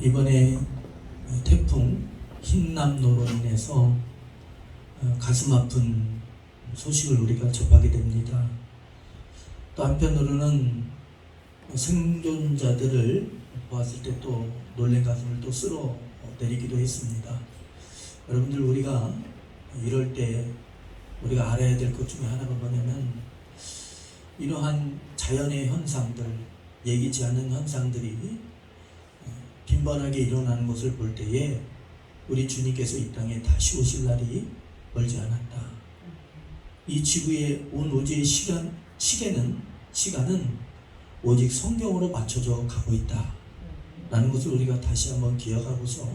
이번에 태풍 흰남노로 인해서 가슴 아픈 소식을 우리가 접하게 됩니다. 또 한편으로는 생존자들을 보았을 때 또 놀란 가슴을 또 쓸어 내리기도 했습니다. 여러분들, 우리가 이럴 때 우리가 알아야 될 것 중에 하나가 뭐냐면, 이러한 자연의 현상들, 예기치 않은 현상들이 빈번하게 일어나는 것을 볼 때에 우리 주님께서 이 땅에 다시 오실 날이 멀지 않았다. 이 지구의 온 우주의 시간은 오직 성경으로 맞춰져 가고 있다 라는 것을 우리가 다시 한번 기억하고서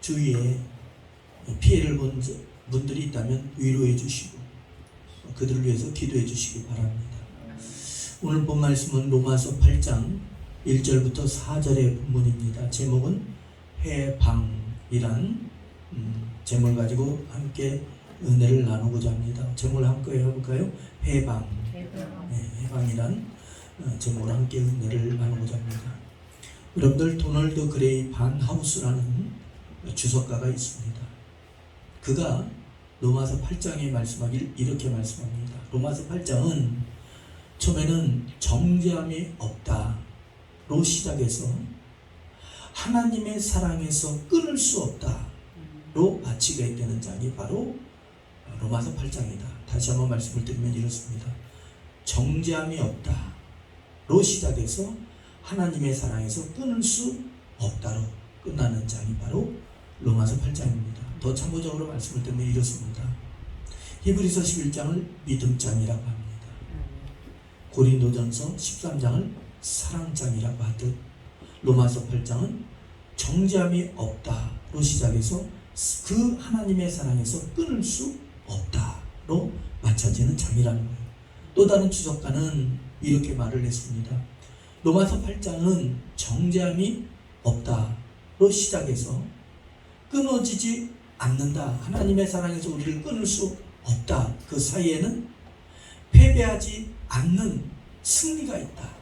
주위에 피해를 본 분들이 있다면 위로해 주시고 그들을 위해서 기도해 주시기 바랍니다. 오늘 본 말씀은 로마서 8장 1절부터 4절의 본문입니다. 제목은 해방이란 제목을 가지고 함께 은혜를 나누고자 합니다. 제목을 함께 해볼까요? 해방. 네, 해방이란 제목으로 함께 은혜를 나누고자 합니다. 여러분들, 도널드 그레이 반 하우스라는 주석가가 있습니다. 그가 로마서 8장에 이렇게 말씀합니다. 로마서 8장은 처음에는 정죄함이 없다로 시작해서 하나님의 사랑에서 끊을 수 없다로 마치게 되는 장이 바로 로마서 8장이다. 다시 한번 말씀을 드리면 이렇습니다. 정죄함이 없다로 시작해서 하나님의 사랑에서 끊을 수 없다로 끝나는 장이 바로 로마서 8장입니다. 더 참고적으로 말씀을 드리면 이렇습니다. 히브리서 11장을 믿음장이라고 합니다. 고린도전서 13장을 사랑장이라고 하듯 로마서 8장은 정죄함이 없다로 시작해서 그 하나님의 사랑에서 끊을 수 없다로 맞춰지는 장이라는 거예요. 또 다른 주석가는 이렇게 말을 했습니다. 로마서 8장은 정죄함이 없다로 시작해서 끊어지지 않는다, 하나님의 사랑에서 우리를 끊을 수 없다, 그 사이에는 패배하지 않는 승리가 있다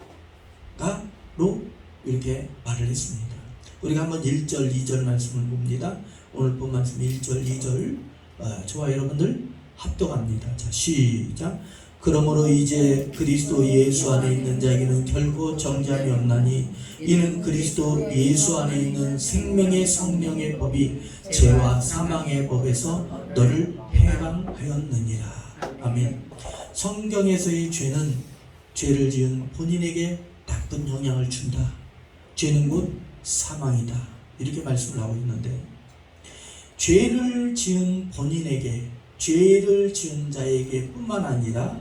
로 이렇게 말을 했습니다. 우리가 한번 1절 2절 말씀을 봅니다. 오늘 본 말씀 1절 2절 저와 여러분들 합독합니다. 자, 시작. 그러므로 이제 그리스도 예수 안에 있는 자에게는 결코 정죄함이 없나니 이는 그리스도 예수 안에 있는 생명의 성령의 법이 죄와 사망의 법에서 너를 해방하였느니라. 아멘. 성경에서의 죄는 죄를 지은 본인에게 나쁜 영향을 준다. 죄는 곧 사망이다. 이렇게 말씀을 하고 있는데, 죄를 지은 본인에게, 죄를 지은 자에게 뿐만 아니라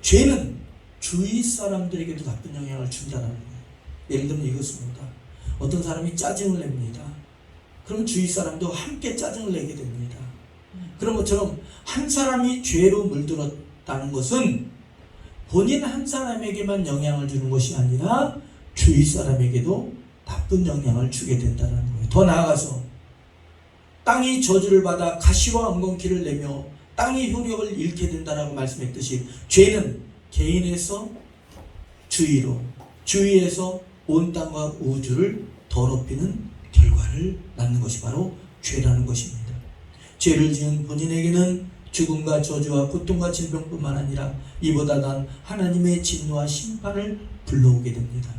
죄는 주위 사람들에게도 나쁜 영향을 준다는 거예요. 예를 들면 이것입니다. 어떤 사람이 짜증을 냅니다. 그럼 주위 사람도 함께 짜증을 내게 됩니다. 그런 것처럼 한 사람이 죄로 물들었다는 것은 본인 한 사람에게만 영향을 주는 것이 아니라 주위 사람에게도 나쁜 영향을 주게 된다는 거예요. 더 나아가서 땅이 저주를 받아 가시와 엉겅퀴를 내며 땅이 효력을 잃게 된다라고 말씀했듯이 죄는 개인에서 주위로, 주위에서 온 땅과 우주를 더럽히는 결과를 낳는 것이 바로 죄라는 것입니다. 죄를 지은 본인에게는 죽음과 저주와 고통과 질병뿐만 아니라 이보다 난 하나님의 진노와 심판을 불러오게 됩니다.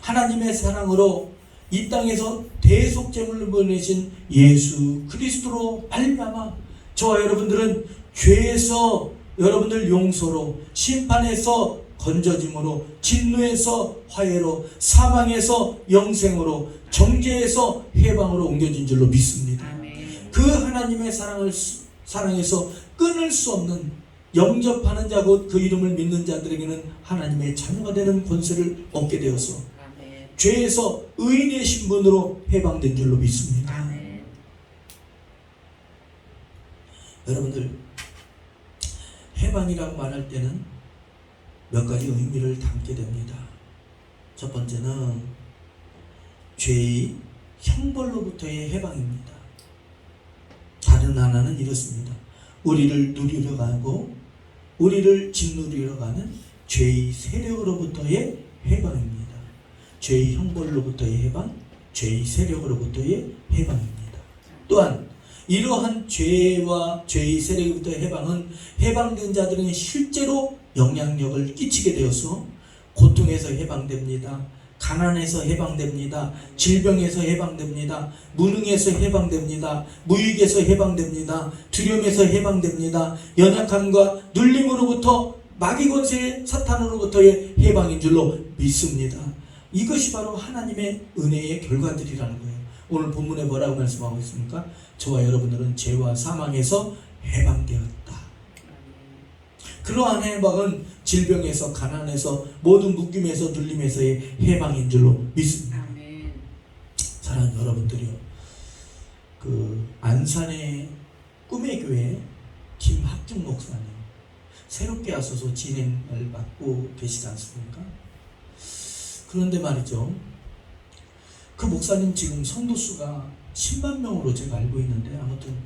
하나님의 사랑으로 이 땅에서 대속제물로 보내신 예수 그리스도로 말미암아 저와 여러분들은 죄에서 여러분들 용서로, 심판에서 건져짐으로, 진노에서 화해로, 사망에서 영생으로, 정죄에서 해방으로 옮겨진 줄로 믿습니다. 그 하나님의 사랑에서 끊을 수 없는, 영접하는 자 곧 그 이름을 믿는 자들에게는 하나님의 자녀가 되는 권세를 얻게 되어서 죄에서 의인의 신분으로 해방된 줄로 믿습니다. 여러분들, 해방이라고 말할 때는 몇 가지 의미를 담게 됩니다. 첫 번째는 죄의 형벌로부터의 해방입니다. 다른 하나는 이렇습니다. 우리를 누리려 가고 우리를 짓누리려 가는 죄의 세력으로부터의 해방입니다. 죄의 형벌로부터의 해방, 죄의 세력으로부터의 해방입니다. 또한 이러한 죄와 죄의 세력으로부터의 해방은 해방된 자들은 실제로 영향력을 끼치게 되어서 고통에서 해방됩니다. 가난에서 해방됩니다. 질병에서 해방됩니다. 무능에서 해방됩니다. 무익에서 해방됩니다. 두려움에서 해방됩니다. 연약함과 눌림으로부터 마귀 권세 사탄으로부터의 해방인 줄로 믿습니다. 이것이 바로 하나님의 은혜의 결과들이라는 거예요. 오늘 본문에 뭐라고 말씀하고 있습니까? 저와 여러분들은 죄와 사망에서 해방되었다. 그러한 해방은 질병에서, 가난에서, 모든 묶임에서, 눌림에서의 해방인 줄로 믿습니다. 아멘. 사랑하는 여러분들이요, 안산의 꿈의 교회 김학중 목사님 새롭게 하셔서 진행을 맡고 계시지 않습니까? 그런데 말이죠, 그 목사님 지금 성도 수가 10만 명으로 제가 알고 있는데 아무튼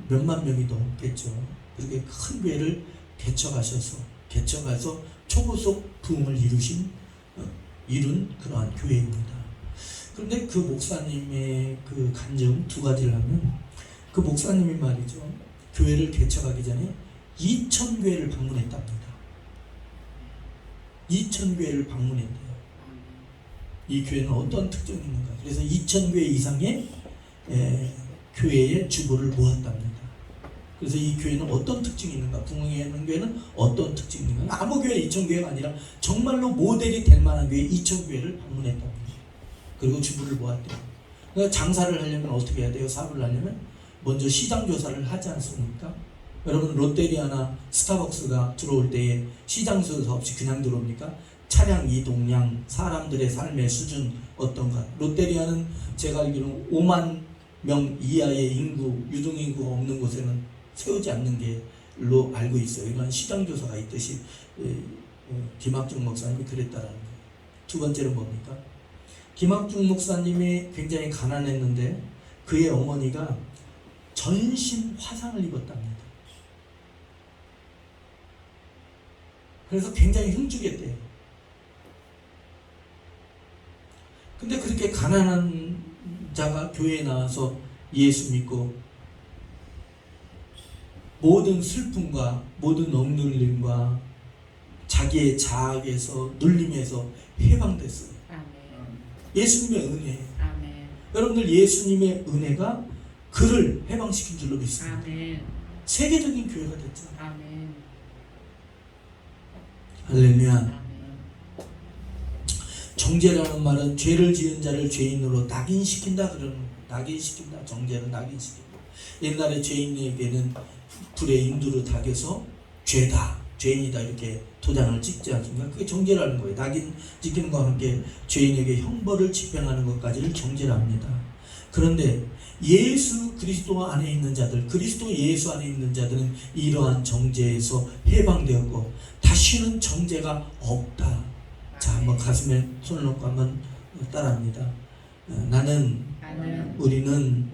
몇만 명이 넘겠죠. 그렇게 큰 교회를 개척가서 초고속 부흥을 이룬 그러한 교회입니다. 그런데 그 목사님의 그 간증 두 가지를 하면, 그 목사님이 말이죠, 교회를 개척하기 전에 2,000교회를 방문했답니다. 2,000교회를 방문했대요. 이 교회는 어떤 특징이 있는가? 그래서 2,000교회 이상의 교회의 주보를 모았답니다. 그래서 이 교회는 어떤 특징이 있는가? 부흥하는 교회는 어떤 특징이 있는가? 아무 교회 2,000교회가 아니라 정말로 모델이 될 만한 교회 2,000교회를 방문했답니다. 그리고 주부를 모았대요. 그러니까 장사를 하려면 어떻게 해야 돼요? 사업을 하려면 먼저 시장 조사를 하지 않습니까? 여러분, 롯데리아나 스타벅스가 들어올 때에 시장 조사 없이 그냥 들어옵니까? 차량 이동량, 사람들의 삶의 수준 어떤가? 롯데리아는 제가 알기로는 5만 명 이하의 인구, 유동인구가 없는 곳에는 세우지 않는 게로 알고 있어요. 이런 시장조사가 있듯이 김학중 목사님이 그랬다라는 거예요. 두 번째는 뭡니까? 김학중 목사님이 굉장히 가난했는데 그의 어머니가 전신 화상을 입었답니다. 그래서 굉장히 흉주겠대요. 근데 그렇게 가난한 자가 교회에 나와서 예수 믿고 모든 슬픔과 모든 억눌림과 자기의 자학에서 눌림에서 해방됐어요. 아멘. 예수님의 은혜. 아멘. 여러분들, 예수님의 은혜가 그를 해방시킨 줄로 믿습니다. 아멘. 세계적인 교회가 됐죠. 아멘. 할렐루야. 아멘. 정죄라는 말은 죄를 지은 자를 죄인으로 낙인시킨다 그러는 거예요. 낙인시킨다. 정죄는 낙인시킨다. 옛날에 죄인에게는 불의 인두로 당겨서 죄다, 죄인이다 이렇게 도장을 찍지 않습니까? 그게 정죄라는 거예요. 낙인 찍히는 것과 함께 죄인에게 형벌을 집행하는 것까지를 정죄랍니다. 그런데 예수 그리스도 안에 있는 자들, 그리스도 예수 안에 있는 자들은 이러한 정죄에서 해방되었고 다시는 정죄가 없다. 자, 한번 가슴에 손을 놓고 한번 따라합니다. 우리는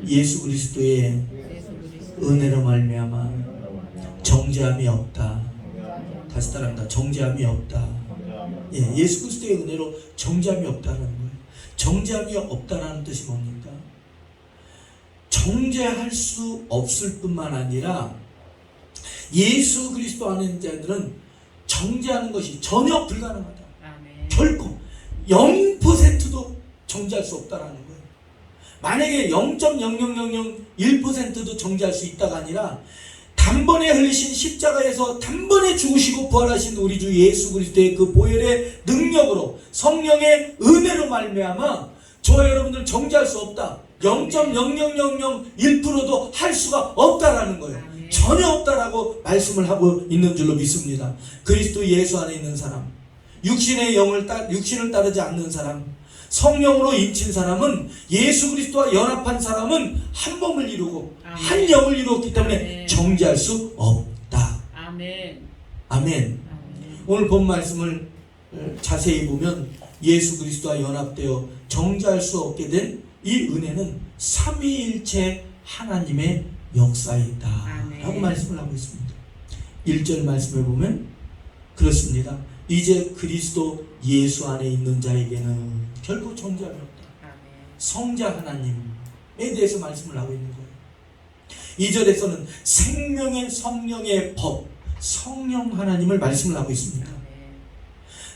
예수 그리스도의 은혜로 말미암아 정죄함이 없다. 다시 따라합니다. 정죄함이 없다. 예, 예수 그리스도의 은혜로 정죄함이 없다라는 거예요. 정죄함이 없다라는 뜻이 뭡니까? 정죄할 수 없을 뿐만 아니라 예수 그리스도 안에 있는 자들은 정죄하는 것이 전혀 불가능하다. 아멘. 결코 0%도 정죄할 수 없다라는 거예요. 만약에 0.0001%도 정죄할 수 있다가 아니라 단번에 흘리신 십자가에서 단번에 죽으시고 부활하신 우리 주 예수 그리스도의 그 보혈의 능력으로 성령의 은혜로 말미암아 저와 여러분들 정죄할 수 없다. 0.00001%도 할 수가 없다라는 거예요. 아멘. 전혀 없다라고 말씀을 하고 있는 줄로 믿습니다. 그리스도 예수 안에 있는 사람, 육신을 따르지 않는 사람, 성령으로 인친 사람은, 예수 그리스도와 연합한 사람은 한 몸을 이루고 아멘. 한 영을 이루었기 때문에 아멘. 정죄할 수 없다. 아멘. 아멘. 아멘. 오늘 본 말씀을 자세히 보면 예수 그리스도와 연합되어 정죄할 수 없게 된 이 은혜는 삼위일체 하나님의 역사이다 아멘. 라고 말씀을 하고 있습니다. 1절 말씀에 보면 그렇습니다. 이제 그리스도 예수 안에 있는 자에게는 결코 정죄함이 없다. 성자 하나님에 대해서 말씀을 하고 있는 거예요. 2절에서는 생명의 성령의 법, 성령 하나님을 말씀을 하고 있습니다.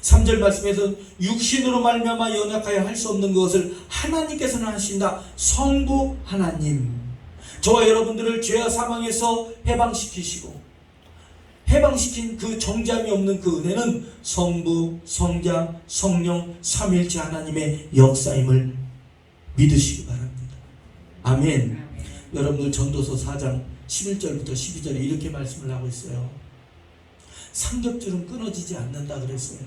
3절 말씀에서 육신으로 말미암아 연약하여 할 수 없는 것을 하나님께서는 하신다. 성부 하나님, 저와 여러분들을 죄와 사망에서 해방시키시고 해방시킨 그 정죄함이 없는 그 은혜는 성부, 성자, 성령, 삼위일체 하나님의 역사임을 믿으시기 바랍니다. 아멘. 여러분들 전도서 4장 11절부터 12절에 이렇게 말씀을 하고 있어요. 삼겹줄은 끊어지지 않는다 그랬어요.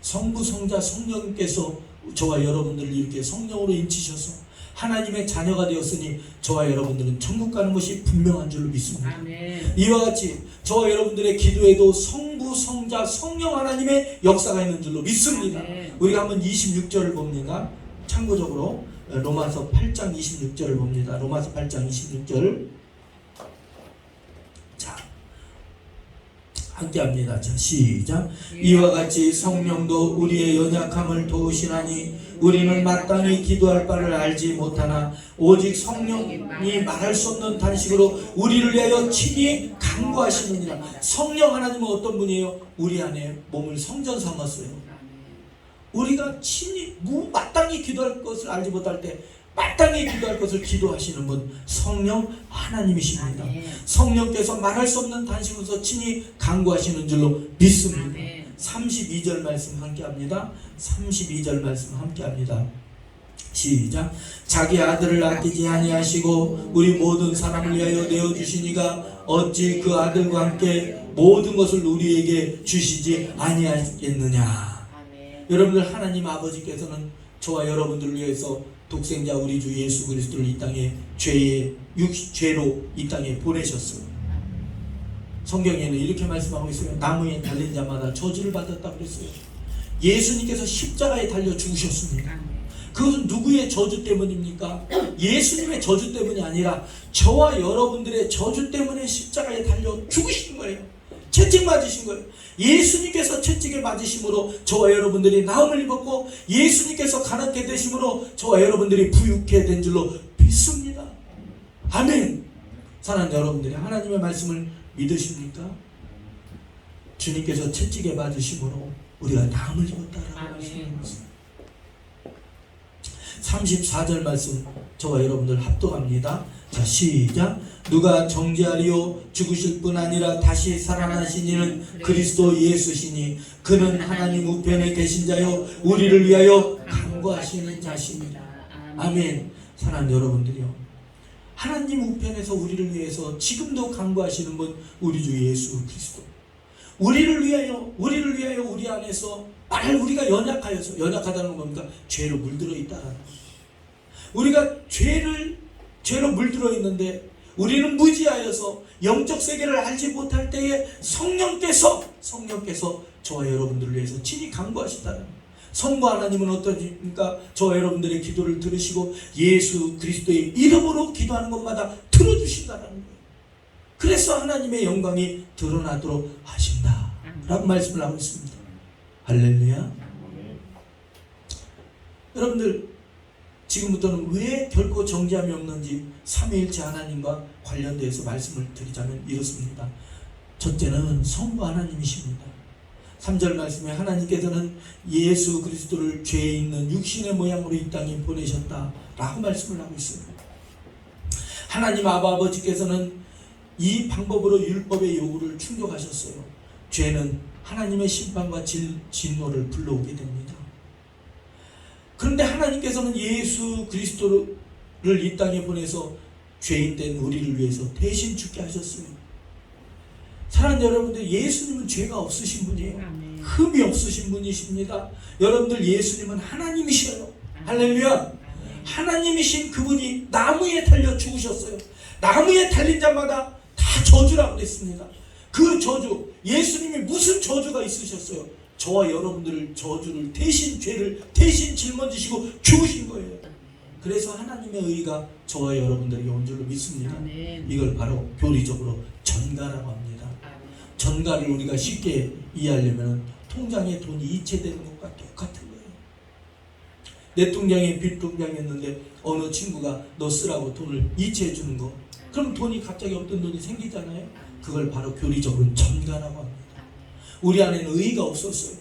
성부, 성자, 성령께서 저와 여러분들을 이렇게 성령으로 인치셔서 하나님의 자녀가 되었으니 저와 여러분들은 천국 가는 것이 분명한 줄로 믿습니다. 아멘. 이와 같이 저와 여러분들의 기도에도 성부, 성자, 성령 하나님의 역사가 있는 줄로 믿습니다. 아멘. 우리가 한번 26절을 봅니다. 참고적으로 로마서 8장 26절을 봅니다. 로마서 8장 26절. 자, 함께 합니다. 자, 시작. 이와 같이 성령도 우리의 연약함을 도우시나니 우리는 마땅히 기도할 바를 알지 못하나 오직 성령이 말할 수 없는 단식으로 우리를 위하여 친히 간구하시느니라. 성령 하나님은 어떤 분이에요? 우리 안에 몸을 성전 삼았어요. 우리가 친히 마땅히 기도할 것을 알지 못할 때 마땅히 기도할 것을 기도하시는 분, 성령 하나님이십니다. 성령께서 말할 수 없는 단식으로서 친히 간구하시는 줄로 믿습니다. 32절 말씀 함께 합니다. 32절 말씀 함께 합니다. 시작. 자기 아들을 아끼지 아니하시고 우리 모든 사람을 위하여 내어주시니가 어찌 그 아들과 함께 모든 것을 우리에게 주시지 아니하겠느냐. 여러분들, 하나님 아버지께서는 저와 여러분들을 위해서 독생자 우리 주 예수 그리스도를 이 땅에 죄로 이 땅에 보내셨어요. 성경에는 이렇게 말씀하고 있어요. 나무에 달린 자마다 저주를 받았다고 그랬어요. 예수님께서 십자가에 달려 죽으셨습니다. 그것은 누구의 저주 때문입니까? 예수님의 저주 때문이 아니라 저와 여러분들의 저주 때문에 십자가에 달려 죽으신 거예요. 채찍 맞으신 거예요. 예수님께서 채찍에 맞으심으로 저와 여러분들이 나음을 입었고 예수님께서 가난케 되심으로 저와 여러분들이 부유케 된 줄로 믿습니다. 아멘. 사랑하는 여러분들이 하나님의 말씀을 믿으십니까? 주님께서 채찍에 맞으심으로 우리가 나음을 입었다라고 말씀하고 있습니다. 34절 말씀 저와 여러분들 합독합니다. 자, 시작. 누가 정죄하리요? 죽으실 뿐 아니라 다시 살아나신 이는 그리스도 예수시니 그는 하나님 우편에 계신 자요 우리를 위하여 간구하시는 자십니다. 아멘. 사랑하는 여러분들이요, 하나님 우편에서 우리를 위해서 지금도 간구하시는 분, 우리 주 예수 그리스도. 우리를 위하여 우리 안에서 만약 우리가 연약하다는 건 뭡니까? 죄로 물들어 있다라는 거죠. 우리가 죄로 물들어 있는데 우리는 무지하여서 영적 세계를 알지 못할 때에 성령께서 저와 여러분들을 위해서 친히 간구하신다는 거예요. 성부 하나님은 어떠십니까? 저와 여러분들의 기도를 들으시고 예수 그리스도의 이름으로 기도하는 것마다 들어주신다는 거예요. 그래서 하나님의 영광이 드러나도록 하신다 라고 말씀을 하고 있습니다. 할렐루야. 여러분들, 지금부터는 왜 결코 정죄함이 없는지 삼위일체 하나님과 관련돼서 말씀을 드리자면 이렇습니다. 첫째는 성부 하나님이십니다. 3절 말씀에 하나님께서는 예수 그리스도를 죄에 있는 육신의 모양으로 이 땅에 보내셨다라고 말씀을 하고 있습니다. 하나님 아버지께서는 이 방법으로 율법의 요구를 충족하셨어요. 죄는 하나님의 심판과 진노를 불러오게 됩니다. 그런데 하나님께서는 예수 그리스도를 이 땅에 보내서 죄인된 우리를 위해서 대신 죽게 하셨어요. 사랑하는 여러분들, 예수님은 죄가 없으신 분이에요. 흠이 없으신 분이십니다. 여러분들, 예수님은 하나님이셔요. 할렐루야. 하나님이신 그분이 나무에 달려 죽으셨어요. 나무에 달린 자마다 다 저주라고 그랬습니다. 그 저주, 예수님이 무슨 저주가 있으셨어요? 저와 여러분들을 저주를 죄를 대신 짊어지시고 죽으신 거예요. 그래서 하나님의 의가 저와 여러분들에게 온 줄로 믿습니다. 이걸 바로 교리적으로 전가라고 합니다. 전가를 우리가 쉽게 이해하려면 통장에 돈이 이체되는 것과 똑같은 거예요. 내 통장에 빚 통장이었는데 어느 친구가 너 쓰라고 돈을 이체해 주는 거, 그럼 돈이 갑자기 없던 돈이 생기잖아요. 그걸 바로 교리적으로 전가라고 합니다. 우리 안에는 의의가 없었어요.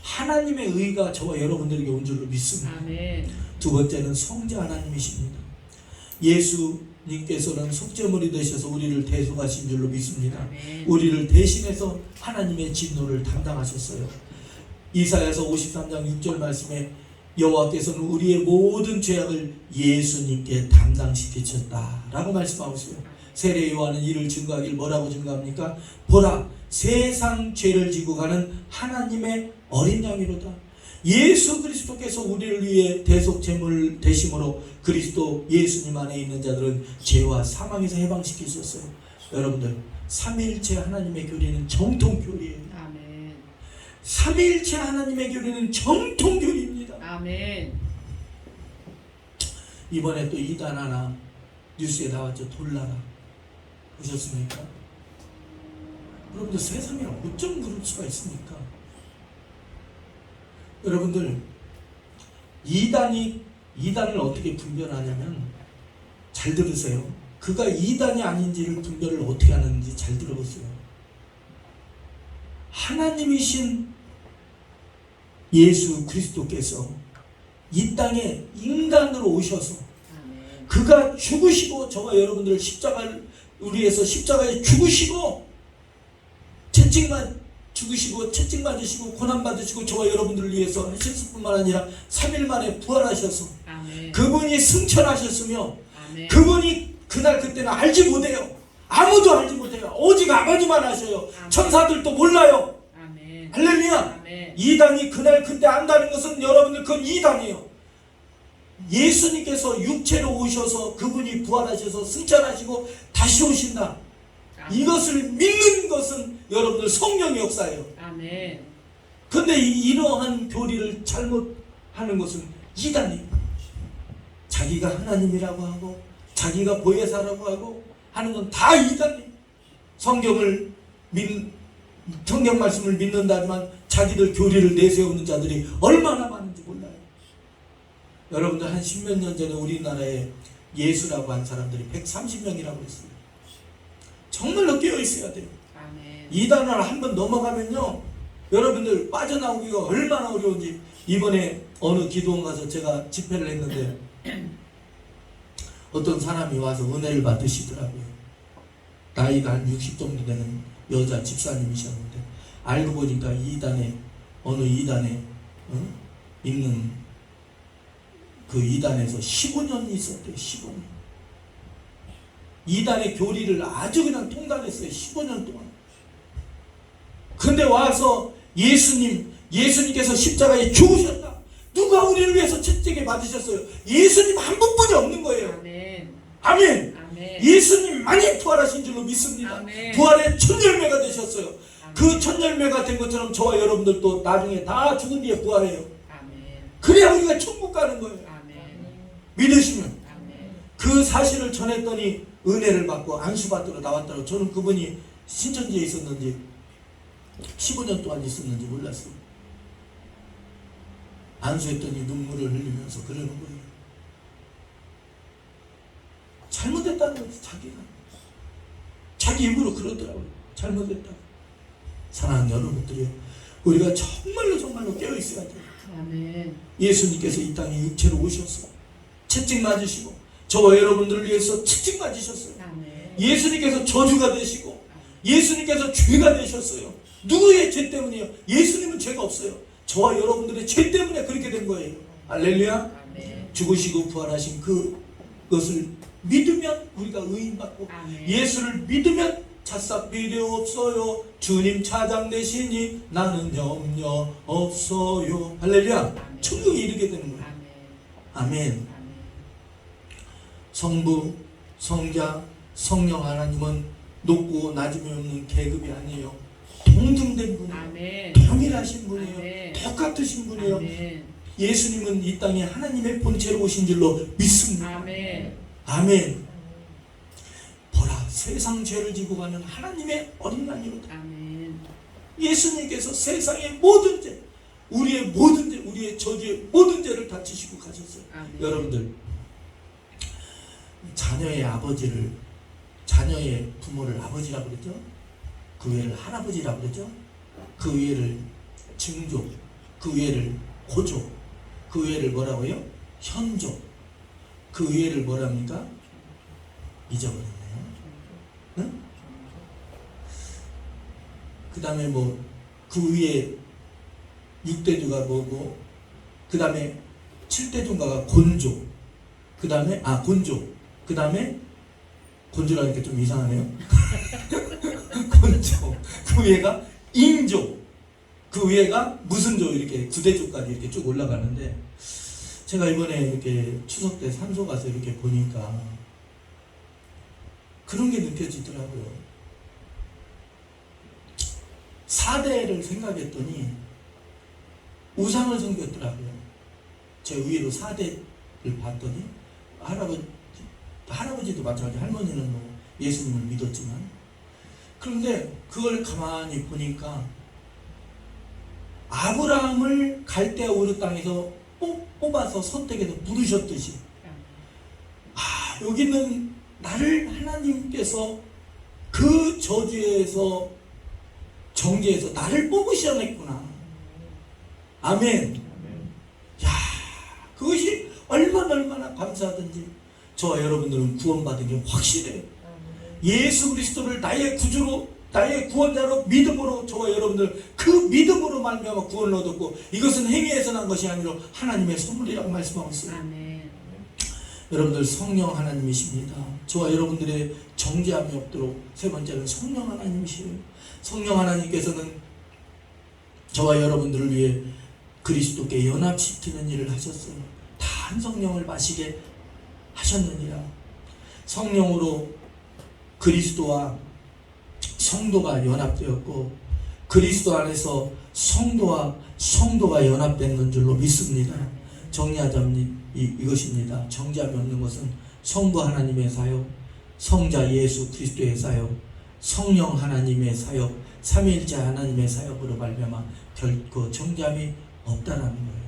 하나님의 의의가 저와 여러분들에게 온 줄로 믿습니다. 아멘. 두 번째는 성자 하나님이십니다. 예수님께서는 속죄물이 되셔서 우리를 대속하신 줄로 믿습니다. 아멘. 우리를 대신해서 하나님의 진노를 담당하셨어요. 이사야서 53장 6절 말씀에 여호와께서는 우리의 모든 죄악을 예수님께 담당시키셨다라고 말씀하고 있어요. 세례 요한은 이를 증거하길 뭐라고 증거합니까? 보라, 세상 죄를 지고 가는 하나님의 어린 양이로다. 예수 그리스도께서 우리를 위해 대속 제물 되심으로 그리스도 예수님 안에 있는 자들은 죄와 사망에서 해방시키셨어요. 여러분들, 삼위일체 하나님의 교리는 정통교리예요. 아멘. 삼위일체 하나님의 교리는 정통교리입니다. 아멘. 이번에 또 이단 하나 뉴스에 나왔죠. 돌나라. 보셨습니까? 여러분들, 세상에 어쩜 그럴 수가 있습니까? 여러분들, 이단을 어떻게 분별하냐면, 잘 들으세요. 그가 이단이 아닌지를 분별을 어떻게 하는지 잘 들어보세요. 하나님이신 예수 그리스도께서 이 땅에 인간으로 오셔서 그가 죽으시고 저와 여러분들을 우리 위해서 십자가에 죽으시고 죽으시고 채찍 맞으시고 고난 받으시고 저와 여러분들을 위해서 하셨을 뿐만 아니라 3일 만에 부활하셔서 아멘. 그분이 승천하셨으며 아멘. 그분이 그날 그때는 알지 못해요. 아무도 알지 못해요. 오직 아버지만 아셔요. 아멘. 천사들도 몰라요. 아멘. 할렐루야. 아멘. 이단이 그날 그때 안다는 것은 여러분들 그건 이단이에요. 예수님께서 육체로 오셔서 그분이 부활하셔서 승천하시고 다시 오신다. 아멘. 이것을 믿는 것은 여러분들 성령의 역사예요. 아멘. 그런데 이러한 교리를 잘못하는 것은 이단이에요. 자기가 하나님이라고 하고 자기가 보혜사라고 하고 하는 건 다 이단이에요. 성경 말씀을 믿는다지만 자기들 교리를 내세우는 자들이 얼마나 많은지 몰라요. 여러분들, 한 10몇 년 전에 우리나라에 예수라고 한 사람들이 130명이라고 했어요. 정말로 깨어있어야 돼요. 아멘. 이단을 한번 넘어가면요, 여러분들 빠져나오기가 얼마나 어려운지. 이번에 어느 기도원 가서 제가 집회를 했는데 어떤 사람이 와서 은혜를 받으시더라고요. 나이가 한 60 정도 되는 여자 집사님이셨는데 알고 보니까 어느 이단에 있는 그 이단에서 15년 있었대요. 15년. 이단의 교리를 아주 그냥 통달했어요. 15년 동안. 근데 와서 예수님께서 십자가에 죽으셨다. 누가 우리를 위해서 채찍에 받으셨어요? 예수님 한 분뿐이 없는 거예요. 아멘. 아멘. 아멘. 예수님만이 부활하신 줄로 믿습니다. 아멘. 부활의 첫 열매가 되셨어요. 아멘. 그 첫 열매가 된 것처럼 저와 여러분들도 나중에 다 죽은 뒤에 부활해요. 아멘. 그래야 우리가 천국 가는 거예요. 아멘. 믿으시면. 아멘. 그 사실을 전했더니 은혜를 받고 안수받으러 나왔다고. 저는 그분이 신천지에 있었는지 15년 동안 있었는지 몰랐어요. 안수했더니 눈물을 흘리면서 그러는 거예요. 잘못했다는 거지. 자기 입으로 그러더라고요. 잘못했다고. 사랑하는 여러분들이요, 우리가 정말로 깨어있어야 돼요. 아멘. 예수님께서 이 땅에 육체로 오셔서 채찍 맞으시고 저와 여러분들을 위해서 채찍 맞으셨어요. 아멘. 예수님께서 저주가 되시고 예수님께서 죄가 되셨어요. 누구의 죄 때문이에요? 예수님은 죄가 없어요. 저와 여러분들의 죄 때문에 그렇게 된 거예요. 할렐루야. 아멘. 죽으시고 부활하신 그것을 믿으면 우리가 의인받고, 아멘. 예수를 믿으면 찻삽 필요 없어요. 주님 차장 되시니 나는 염려 없어요. 할렐루야. 아멘. 천국에 이르게 되는 거예요. 아멘. 아멘. 아멘. 성부, 성자, 성령 하나님은 높고 낮음이 없는 계급이 아니에요. 동등된 분이에요. 아멘. 동일하신 분이에요. 아멘. 똑같으신 분이에요. 아멘. 예수님은 이 땅에 하나님의 본체로 오신 줄로 믿습니다. 아멘. 아멘. 보라, 세상 죄를 지고 가는 하나님의 어린 양이로다. 아멘. 예수님께서 세상의 모든 죄, 우리의 모든 죄, 우리의 저주의 모든 죄를 다 지시고 가셨어요. 아멘. 여러분들, 자녀의 아버지를, 자녀의 부모를 아버지라고 그러죠. 그 위에를 할아버지라고 그러죠. 그 위에를 증조, 그 위에를 고조, 그 위에를 뭐라고요? 현조, 그 위에를 뭐랍니까? 잊어버렸네요. 응? 그 다음에 뭐 그 위에 6대주가 뭐고, 그 다음에 7대주가가 곤조, 그 다음에 곤조, 그 다음에 곤조라니까 좀 이상하네요. 곤조, 그 위에가 인조, 그 위에가 무슨 조, 이렇게 9대조까지 이렇게 쭉 올라가는데, 제가 이번에 이렇게 추석 때 산소 가서 이렇게 보니까 그런 게 느껴지더라고요. 4대를 생각했더니 우상을 섬겼더라고요. 제 위로 4대를 봤더니 할아버지도 마찬가지, 할머니는 뭐 예수님을 믿었지만, 그런데 그걸 가만히 보니까 아브라함을 갈대아 우르 땅에서 뽑아서 선택해서 부르셨듯이, 여기는 나를 하나님께서 그 저주에서, 정죄에서 나를 뽑으셨구나. 아멘. 야, 그것이 얼마나 감사하든지 저와 여러분들은 구원받은 게 확실해요. 예수 그리스도를 나의 구주로, 나의 구원자로 믿음으로, 저와 여러분들 그 믿음으로 말미암아 구원을 얻었고, 이것은 행위에서 난 것이 아니라 하나님의 선물이라고 말씀하고 있어요. 아멘. 여러분들, 성령 하나님이십니다. 저와 여러분들의 정죄함이 없도록 세 번째는 성령 하나님이시에요. 성령 하나님께서는 저와 여러분들을 위해 그리스도께 연합시키는 일을 하셨어요. 다 한 성령을 마시게 하셨느니라. 성령으로 그리스도와 성도가 연합되었고, 그리스도 안에서 성도가 연합된 줄로 믿습니다. 정리하자면 이것입니다. 정죄함이 없는 것은 성부 하나님의 사역, 성자 예수 그리스도의 사역, 성령 하나님의 사역, 삼위일체 하나님의 사역으로 말미암아 결코 정죄함이 없다라는 거예요.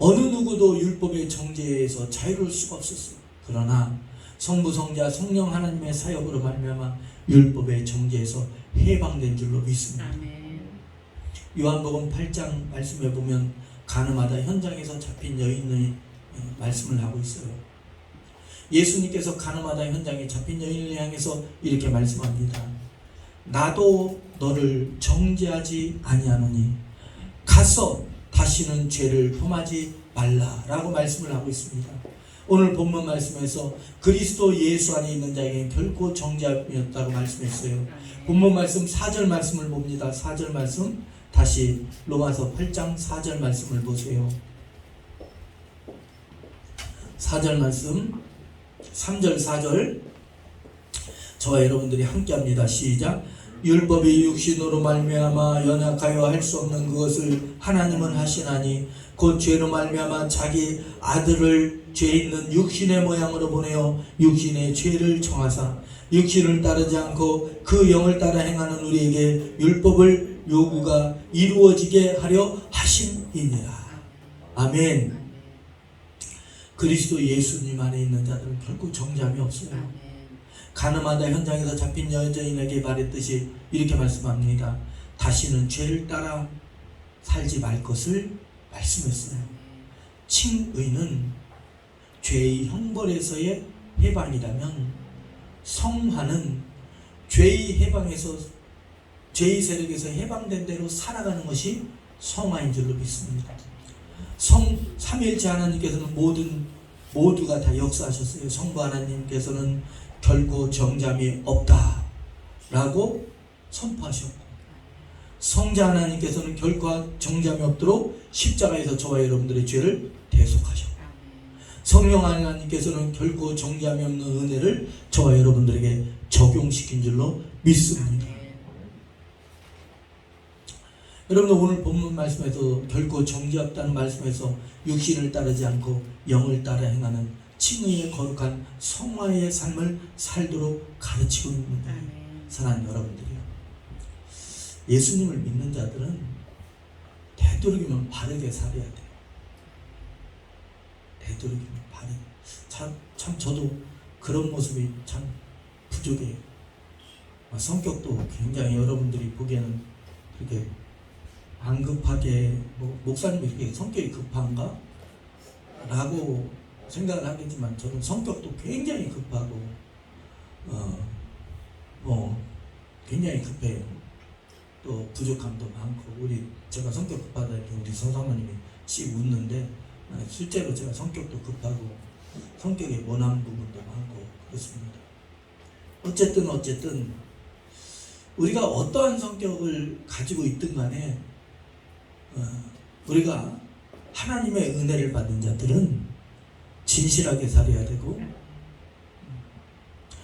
어느 누구도 율법의 정죄에서 자유로울 수가 없었어요. 그러나 성부, 성자, 성령 하나님의 사역으로 말미암아 율법의 정죄에서 해방된 줄로 믿습니다. 아멘. 요한복음 8장 말씀에 보면 가늠하다 현장에서 잡힌 여인의 말씀을 하고 있어요. 예수님께서 가늠하다 현장에 잡힌 여인을 향해서 이렇게 말씀합니다. 나도 너를 정죄하지 아니하노니 가서 다시는 죄를 범하지 말라라고 말씀을 하고 있습니다. 오늘 본문 말씀에서 그리스도 예수 안에 있는 자에게는 결코 정죄함이 없다고 말씀했어요. 본문 말씀 4절 말씀을 봅니다. 4절 말씀, 다시 로마서 8장 4절 말씀을 보세요. 4절 말씀, 3절 4절 저와 여러분들이 함께합니다. 시작. 율법이 육신으로 말미암아 연약하여 할 수 없는 그것을 하나님은 하시나니 곧 죄로 말미암아 자기 아들을 죄 있는 육신의 모양으로 보내어 육신의 죄를 정하사 육신을 따르지 않고 그 영을 따라 행하는 우리에게 율법을 요구가 이루어지게 하려 하심이니라. 아멘. 그리스도 예수님 안에 있는 자들은 결코 정죄함이 없어요. 가늠하다 현장에서 잡힌 여자인에게 말했듯이 이렇게 말씀합니다. 다시는 죄를 따라 살지 말 것을 말씀했어요. 칭의는 죄의 형벌에서의 해방이라면 성화는 죄의 해방에서, 죄의 세력에서 해방된 대로 살아가는 것이 성화인 줄로 믿습니다. 삼위일체 하나님께서는 모두가 다 역사하셨어요. 성부 하나님께서는 결코 정죄함이 없다라고 선포하셨고, 성자 하나님께서는 결코 정죄함이 없도록 십자가에서 저와 여러분들의 죄를 대속하셨고, 성령 하나님께서는 결코 정죄함이 없는 은혜를 저와 여러분들에게 적용시킨 줄로 믿습니다. 여러분들, 오늘 본문 말씀에서 결코 정죄 없다는 말씀에서 육신을 따르지 않고 영을 따라 행하는 칭의의 거룩한 성화의 삶을 살도록 가르치고 있습니다. 사랑하는 여러분들이요, 예수님을 믿는 자들은 되도록이면 바르게 살아야 돼요. 되도록이면 바르게. 참 저도 그런 모습이 참 부족해요. 성격도 굉장히 여러분들이 보기에는 그렇게 안 급하게 목사님이 이렇게 성격이 급한가? 라고 생각을 하겠지만 저는 성격도 굉장히 급하고 굉장히 급해요. 또 부족함도 많고 제가 성격 급하다 이렇게 우리 서사모님이 씩 웃는데 실제로 제가 성격도 급하고 성격에 모난 부분도 많고 그렇습니다. 어쨌든 우리가 어떠한 성격을 가지고 있든 간에 우리가 하나님의 은혜를 받은 자들은 진실하게 살아야 되고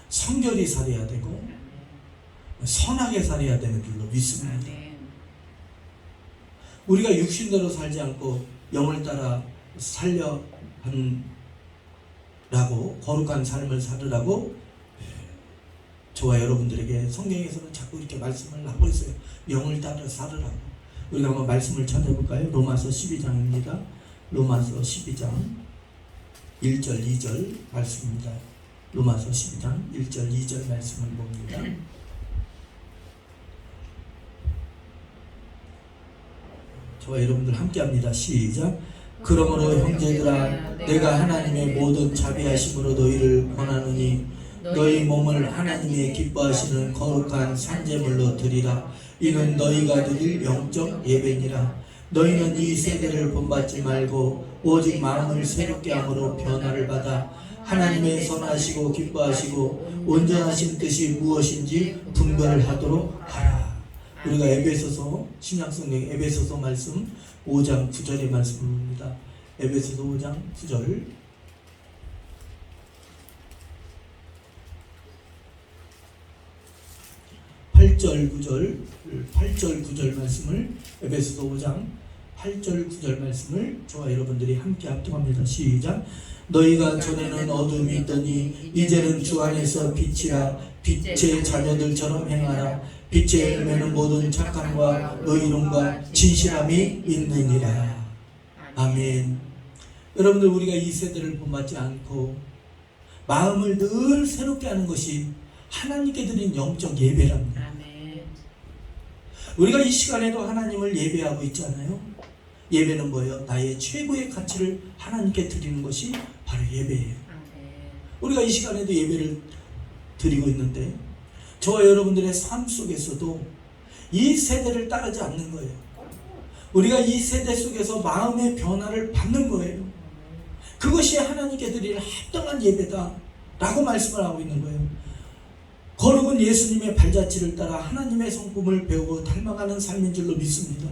성결히 살아야 되고 선하게 살아야 되는 줄로 믿습니다. 우리가 육신대로 살지 않고 영을 따라 살려 한라고 거룩한 삶을 살으라고 저와 여러분들에게 성경에서는 자꾸 이렇게 말씀을 하고 있어요. 영을 따라 살으라고. 우리가 한번 말씀을 찾아볼까요? 로마서 12장입니다. 로마서 12장 1절 2절 말씀입니다. 로마서 12장 1절 2절 말씀을 봅니다. 저와 여러분들 함께합니다. 시작. 그러므로 형제들아 내가 하나님의 모든 자비하심으로 너희를 권하노니 너희 몸을 하나님의 기뻐하시는 거룩한 산제물로 드리라. 이는 너희가 드릴 영적 예배니라. 너희는 이 세대를 본받지 말고 오직 마음을 새롭게 함으로 변화를 받아 하나님의 선하시고 기뻐하시고 온전하신 뜻이 무엇인지 분별을 하도록 하라. 우리가 에베소서 신약성경 에베소서 말씀 5장 9절의 말씀입니다. 에베소서 5장 9절. (8절 9절) 말씀을 에베소서 5장 8절 9절 말씀을 저와 여러분들이 함께 합독합니다. 시작. 너희가 전에는 어둠이 있더니 이제는 주 안에서 빛이라. 빛의 자녀들처럼 행하라. 빛의 열매는 모든 착함과 의로움과 진실함이 있느니라. 아멘. 여러분들 우리가 이 세대를 본받지 않고 마음을 늘 새롭게 하는 것이 하나님께 드린 영적 예배랍니다. 아멘. 우리가 이 시간에도 하나님을 예배하고 있잖아요. 예배는 뭐예요? 나의 최고의 가치를 하나님께 드리는 것이 바로 예배예요. 아멘. 우리가 이 시간에도 예배를 드리고 있는데 저와 여러분들의 삶 속에서도 이 세대를 따르지 않는 거예요. 우리가 이 세대 속에서 마음의 변화를 받는 거예요. 그것이 하나님께 드릴 합당한 예배다 라고 말씀을 하고 있는 거예요. 거룩은 예수님의 발자취를 따라 하나님의 성품을 배우고 닮아가는 삶인 줄로 믿습니다.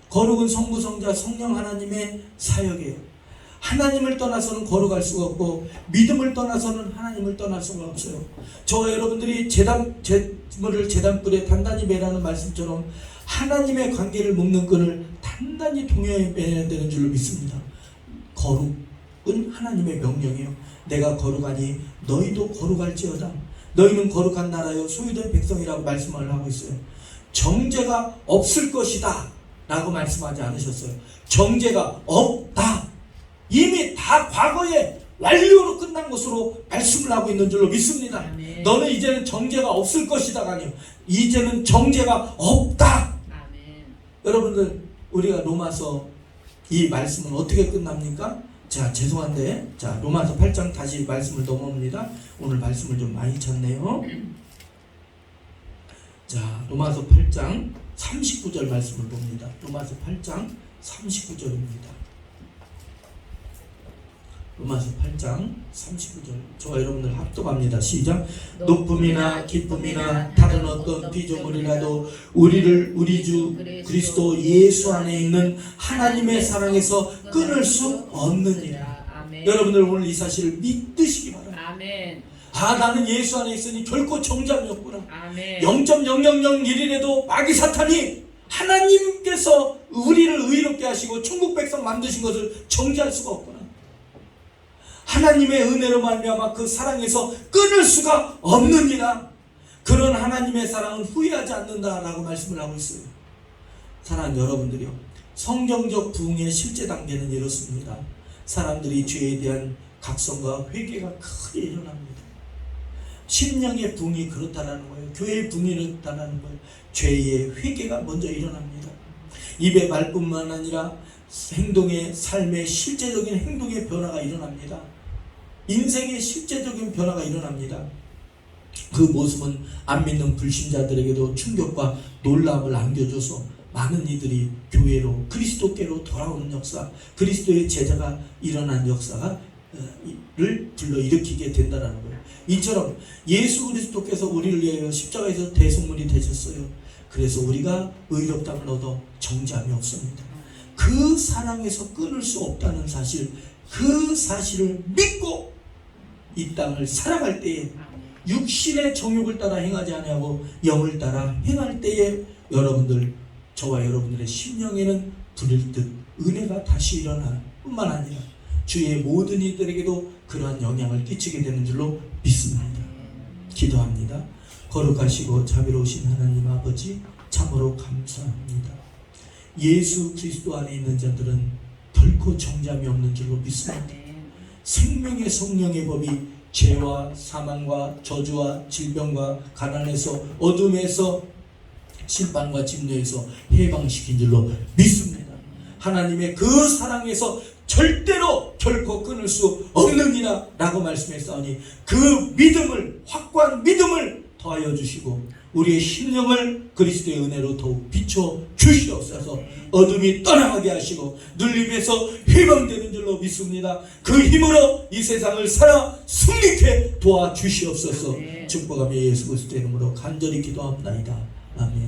거룩은 성부, 성자, 성령 하나님의 사역이에요. 하나님을 떠나서는 거룩할 수가 없고 믿음을 떠나서는 하나님을 떠날 수가 없어요. 저와 여러분들이 재물을 제단불에 단단히 매라는 말씀처럼 하나님의 관계를 묶는 끈을 단단히 동여에 매야 되는 줄로 믿습니다. 거룩은 하나님의 명령이에요. 내가 거룩하니 너희도 거룩할지어다. 너희는 거룩한 나라요 소유된 백성이라고 말씀을 하고 있어요. 정죄가 없을 것이다 라고 말씀하지 않으셨어요. 정죄가 없다. 이미 다 과거에 완료로 끝난 것으로 말씀을 하고 있는 줄로 믿습니다. 아멘. 너는 이제는 정죄가 없을 것이다가 아니요, 이제는 정죄가 없다. 아멘. 여러분들 우리가 로마서 이 말씀은 어떻게 끝납니까? 자, 죄송한데 자 로마서 8장 다시 말씀을 넘어옵니다. 오늘 말씀을 좀 많이 찾네요. 자, 로마서 8장 39절 말씀을 봅니다. 로마서 8장 39절입니다. 로마서 8장 39절 저와 여러분들 합독합니다. 시작. 높음이나 기쁨이나 다른 어떤 피조물이라도 우리를 우리 주 그리스도 예수 안에 있는 하나님의 사랑에서 끊을 수 없느니라. 아멘. 여러분들 오늘 이 사실을 믿으시기 바랍니다. 아멘. 아, 나는 예수 안에 있으니 결코 정죄함이 없구나. 아멘. 0.0001일에도 마귀 사탄이 하나님께서 우리를 의롭게 하시고 천국 백성 만드신 것을 정죄할 수가 없구나. 하나님의 은혜로 말미암아 그 사랑에서 끊을 수가 없느니라. 그런 하나님의 사랑은 후회하지 않는다라고 말씀을 하고 있어요. 사랑하는 여러분들이요, 성경적 부흥의 실제 단계는 이렇습니다. 사람들이 죄에 대한 각성과 회개가 크게 일어납니다. 심령의 부흥이 그렇다라는 거예요. 교회의 부흥이 그렇다라는 거예요. 죄의 회개가 먼저 일어납니다. 입의 말뿐만 아니라 행동의, 삶의 실제적인 행동의 변화가 일어납니다. 인생의 실제적인 변화가 일어납니다. 그 모습은 안 믿는 불신자들에게도 충격과 놀람을 안겨줘서 많은 이들이 교회로, 그리스도께로 돌아오는 역사, 그리스도의 제자가 일어난 역사가 를 불러일으키게 된다는 거예요. 이처럼 예수 그리스도께서 우리를 위하여 십자가에서 대속물이 되셨어요. 그래서 우리가 의롭다함을 얻어 정죄함이 없습니다. 그 사랑에서 끊을 수 없다는 사실, 그 사실을 믿고 이 땅을 살아갈 때에 육신의 정욕을 따라 행하지 아니하고 영을 따라 행할 때에 여러분들, 저와 여러분들의 심령에는 불일 듯 은혜가 다시 일어날 뿐만 아니라 주의 모든 이들에게도 그러한 영향을 끼치게 되는 줄로 믿습니다. 기도합니다. 거룩하시고 자비로우신 하나님 아버지, 참으로 감사합니다. 예수 그리스도 안에 있는 자들은 결코 정죄함이 없는 줄로 믿습니다. 생명의 성령의 법이 죄와 사망과 저주와 질병과 가난에서, 어둠에서, 심판과 진노에서 해방시킨 줄로 믿습니다. 하나님의 그 사랑에서 절대로 결코 끊을 수 없느니라 라고 말씀했사오니 그 믿음을, 확고한 믿음을 더하여 주시고 우리의 심령을 그리스도의 은혜로 더욱 비춰 주시옵소서. 어둠이 떠나가게 하시고 눌림에서 해방되는 줄로 믿습니다. 그 힘으로 이 세상을 살아 승리케 도와주시옵소서. 축복하며 예수 그리스도의 이름으로 간절히 기도합나이다. 아멘.